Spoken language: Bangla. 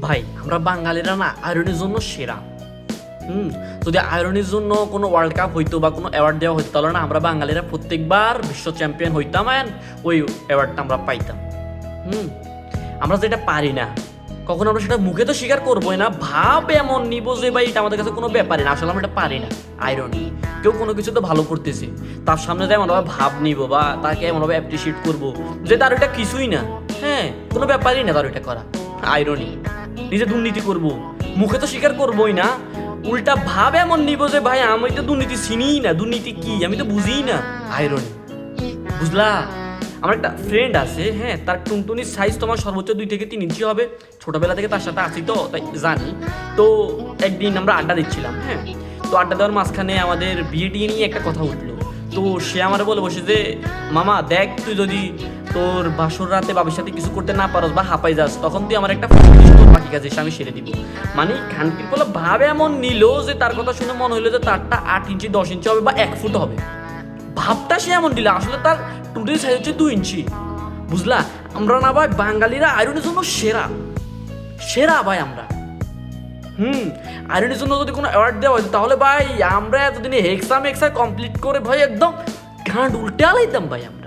ভাই আমরা বাঙালিরা না আয়রনের জন্য সেরা। হুম। যদি আয়রনের জন্য কোনো ওয়ার্ল্ড কাপ হইতো বা কোনো অ্যাওয়ার্ড দেওয়া হইতো তাহলে না আমরা বাঙালিরা প্রত্যেকবার বিশ্ব চ্যাম্পিয়ন হইতাম অ্যান্ড ওই অ্যাওয়ার্ডটা আমরা পাইতাম। হুম। আমরা যেটা পারি না কখন আমরা সেটা মুখে তো স্বীকার করবোই না, ভাব এমন নিব যে ভাই এটা আমাদের কাছে কোনো ব্যাপারই না, আসলে আমরা এটা পারি না। আয়রন কেউ কোনো কিছু তো ভালো করতেছে তার সামনে যায় এমনভাবে ভাব নিব বা তাকে এমনভাবে অ্যাপ্রিসিয়েট করবো যে তার ওইটা কিছুই না, হ্যাঁ কোনো ব্যাপারই না তার ওইটা করা। আয়রনি নিজে দুর্নীতি করব, মুখে তো স্বীকার করবোই না, উল্টা ভাব এমন নিব যে ভাই আমি তো দুর্নীতি চিনিই না, দুর্নীতি কি আমি তো বুঝিই না। আয়রনি, বুঝলা? আমার একটা ফ্রেন্ড আছে, হ্যাঁ তার টুনটুনির সাইজ তোমার সর্বোচ্চ 2 থেকে 3 ইঞ্চি হবে। ছোটবেলা থেকে তার সাথে আছি তো তাই জানি। তো একদিন আমরা আড্ডা দিচ্ছিলাম, হ্যাঁ তো আড্ডা দেওয়ার মাঝখানে আমাদের বিয়ে টিয়ে নিয়ে একটা কথা উঠলো। তো সে আমার বলে বসে যে মামা দেখ তুই যদি তোর বাসর রাতে বাবির সাথে কিছু করতে না পারস বা হাঁপাই যাস তখন তুই আমার একটা ফোন দিস, তোর বাকি কাজে এসে আমি সেরে দিব। মানে খানকির বলে ভাবে এমন নিল যে তার কথা শুনে মনে হইলো যে তারটা 8 ইঞ্চি 10 ইঞ্চি হবে বা 1 ফুট হবে। ভাবটা সে এমন দিল, আসলে তার টুটির সাইজ হচ্ছে 2 ইঞ্চি। বুঝলা? আমরা না ভাই বাঙালিরা আয়রনের জন্য সেরা, সেরা ভাই আমরা। হুম। আয়রনের জন্য যদি কোনো অ্যাওয়ার্ড দেওয়া হতো তাহলে ভাই আমরা এতদিনে হেক্সা মেক্সা কমপ্লিট করে ভাই একদম ঘাট উল্টে আলাইতাম ভাই আমরা।